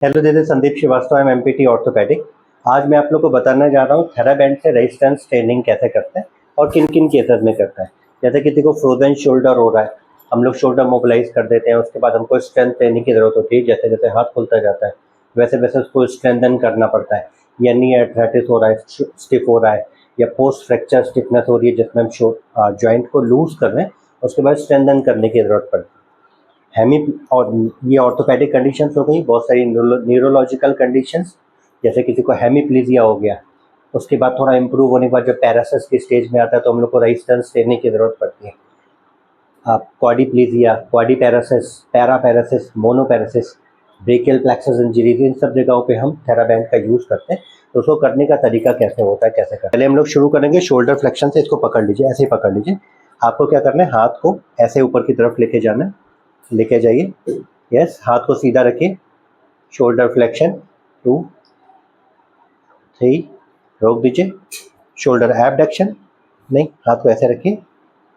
Hello, this is Sandeep Srivastava, I am MPT orthopaedic. आज मैं आप लोग को बताने जा रहा हूँ थेराबैंड से रेजिस्टेंस ट्रेनिंग कैसे करते हैं और किन किन केसेस में करते हैं। जैसे किसी को फ्रोजन शोल्डर हो रहा है, हम लोग शोल्डर मोबिलाइज कर देते हैं, उसके बाद हमको स्ट्रेंथ ट्रेनिंग की जरूरत होती है। जैसे जैसे हाथ खुलता जाता है वैसे वैसे उसको स्ट्रेंथन करना पड़ता है। या नी आर्थराइटिस हो रहा है, स्टिफ हो रहा है, या पोस्ट फ्रैक्चर स्टिफनेस हो रही है जिसमें हम जॉइंट को लूज कर रहे हैं, उसके बाद स्ट्रेंथन करने की जरूरत पड़ती है। हेमी और ये ऑर्थोपेडिक कंडीशंस हो गई। बहुत सारी न्यूरोलॉजिकल कंडीशंस, जैसे किसी को हेमीप्लीजिया हो गया, उसके बाद थोड़ा इंप्रूव होने के बाद जब पैरासिस की स्टेज में आता है तो हम लोग को रेजिस्टेंस ट्रेनिंग की जरूरत पड़ती है। आप क्वाड्रीप्लीजिया, क्वाड्रीपैरासिस, पैरापैरासिस, मोनोपैरासिस, ब्रेकियल प्लेक्सस इंजरीज, इन सब जगहों पे हम थेराबैंड का यूज़ करते हैं। तो उसको करने का तरीका कैसे होता है, कैसे करते हैं, पहले हम लोग शुरू करेंगे शोल्डर फ्लेक्शन से। इसको पकड़ लीजिए, ऐसे ही पकड़ लीजिए। आपको क्या करना है, हाथ को ऐसे ऊपर की तरफ लेके जाना है, लेके जाइए। यस, हाथ को सीधा रखिए। शोल्डर फ्लेक्शन 2 3, रोक दीजिए। शोल्डर एबडक्शन, नहीं, हाथ को ऐसे रखिए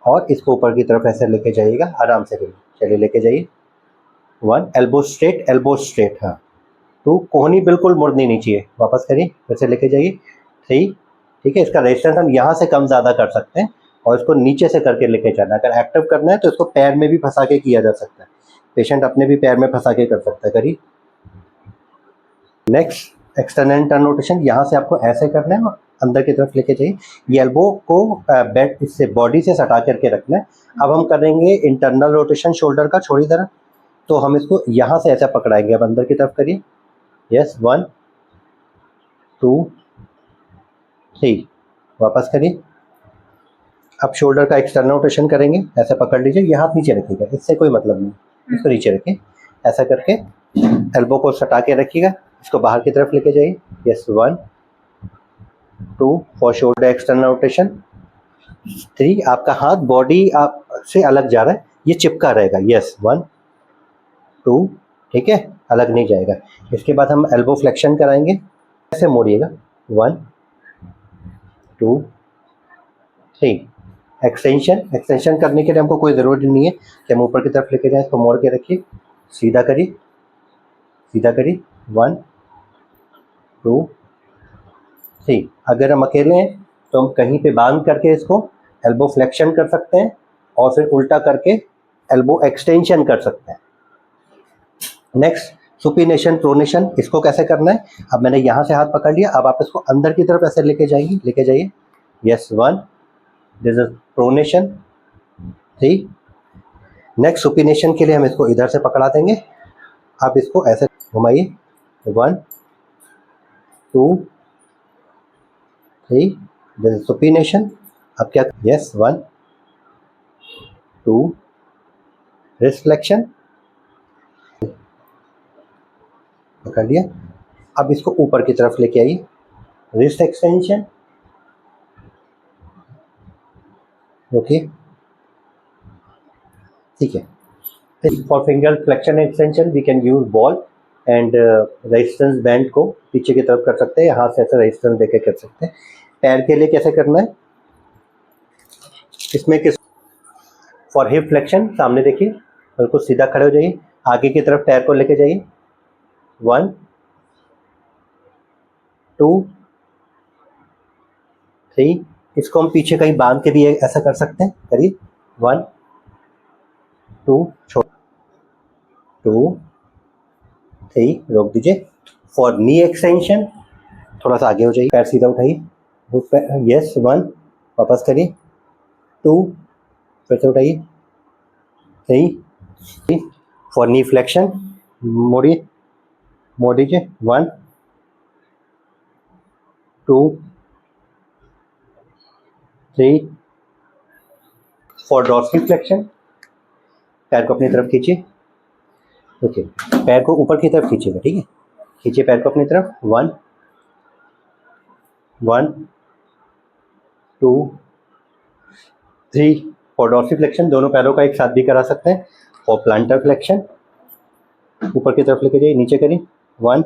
और इसको ऊपर की तरफ ऐसे लेके जाइएगा, आराम से करिए। चलिए, लेके जाइए। 1, एल्बो स्ट्रेट, एल्बो स्ट्रेट। हाँ। 2, कोहनी बिल्कुल मुड़नी नहीं चाहिए, वापस करिए, फिर से लेके जाइए। 3, ठीक है। इसका रेजिस्टेंस हम यहाँ से कम ज़्यादा कर सकते हैं और इसको नीचे से करके लेके जाना है। अगर एक्टिव करना है तो इसको पैर में भी फंसा के किया जा सकता है। पेशेंट अपने भी पैर में फंसा के कर सकता है। करिए। Next, external turn rotation. यहाँ से आपको ऐसे करना है और अंदर की तरफ लेके जाइए। ये एल्बो को बेड इससे बॉडी से सटा करके रखना है। अब हम करेंगे इंटरनल रोटेशन शोल्डर का, छोड़ी तरफ। तो हम इसको यहाँ से ऐसा पकड़ाएंगे। अब अंदर की तरफ करिए। यस, 1 2 3, वापस करिए। अब शोल्डर का एक्सटर्नल रोटेशन करेंगे। ऐसे पकड़ लीजिए, ये हाथ नीचे रखिएगा, इससे कोई मतलब नहीं, इसको नीचे रखिए। ऐसा करके एल्बो को सटा के रखिएगा, इसको बाहर की तरफ लेके जाइए। Yes, 1 2 for shoulder external rotation. 3, आपका हाथ बॉडी आप से अलग जा रहा है, ये चिपका रहेगा। यस, 1 2, ठीक है, अलग नहीं जाएगा। इसके बाद हम एल्बो फ्लेक्शन कराएंगे। ऐसे मोड़िएगा। 1 2 3, एक्सटेंशन करने के लिए हमको कोई ज़रूरत नहीं है कि हम ऊपर की तरफ लेके जाएं। इसको मोड़ के रखिए, सीधा करिए, सीधा करिए। 1 2 3। अगर हम अकेले हैं तो हम कहीं पे बांध करके इसको एल्बो फ्लेक्शन कर सकते हैं और फिर उल्टा करके एल्बो एक्सटेंशन कर सकते हैं। Next, supination pronation. इसको कैसे करना है, अब मैंने यहाँ से हाथ पकड़ लिया, अब आप इसको अंदर की तरफ ऐसे लेके जाइए, लेके जाइए। Yes, 1, this is pronation. 3, next supination के लिए हम इसको इधर से पकड़ा देंगे। आप इसको ऐसे घुमाइए। 1 2 3, दिस इज सुपिनेशन। अब क्या, यस, 1 2, रिस्ट फ्लेक्शन, पकड़ लिया। अब इसको ऊपर की तरफ लेके आइए, रिस्ट एक्सटेंशन। ओके, ठीक है। For finger flexion extension we can use ball and resistance band को पीछे की तरफ कर सकते हैं, हाथ से ऐसे रेजिस्टेंस देके कर सकते हैं। पैर के लिए कैसे करना है, इसमें किस फॉर हिप फ्लेक्शन, सामने देखिए, बिल्कुल सीधा खड़े हो जाइए, आगे की तरफ पैर को लेके जाइए। 1 2 3, इसको हम पीछे कहीं बांध के भी ऐसा कर सकते हैं। करिए। 1 2, 2 3, रोक दीजिए। फॉर नी एक्सटेंशन थोड़ा सा आगे हो जाइए, पैर सीधा उठाइए। यस, 1, वापस करिए। 2, फिर से उठाइए। 3, फॉर नी फ्लेक्शन मोड़िए, मोड़ दीजिए। 1 2 3, फॉर डॉर्सल फ्लेक्शन पैर को अपनी तरफ खींचिए। ओके, पैर को ऊपर की तरफ खींचिएगा, ठीक है। खींचिए पैर को अपनी तरफ। 1 2 3, फॉर डॉर्सल फ्लेक्शन दोनों पैरों का एक साथ भी करा सकते हैं। फॉर प्लांटर फ्लेक्शन ऊपर की तरफ लेके जाइए, नीचे करिए। 1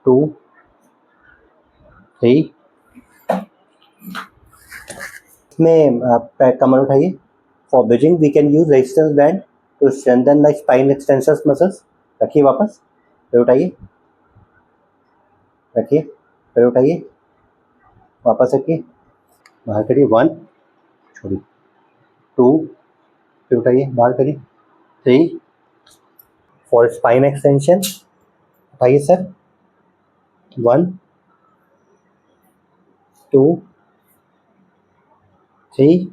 2 3, इसमें आप पैर कमर उठाइए। For bridging we can use resistance band to strengthen the spine extensors muscles. रखिए वापस। फिर उठाइए, रखिए, फिर उठाइए, वापस रखिए, बाहर करिए, 1, छोड़िए, 2, फिर उठाइए, बाहर करिए, 3, फॉर स्पाइन एक्सटेंशन उठाइए सर, 1, 2, 3,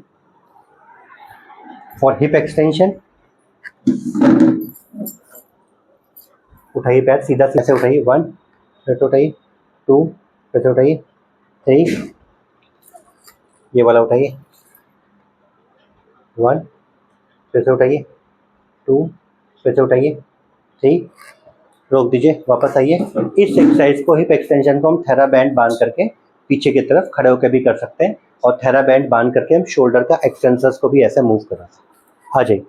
फॉर हिप एक्सटेंशन उठाइए, पैर सीधा सीधा से उठाइए, 1, फिर से उठाइए, 2, फिर से उठाइए, 3, ये वाला उठाइए, 1, फिर से उठाइए, 2, फिर से उठाइए, 3, रोक दीजिए, वापस आइए। इस एक्सरसाइज को, हिप एक्सटेंशन को हम थेरा बैंड बांध करके पीछे की तरफ खड़े होकर भी कर सकते हैं और थेरा बैंड बांध करके हम शोल्डर का एक्सटेंसर्स को भी ऐसे मूव करा सकते हैं। आ जाइए।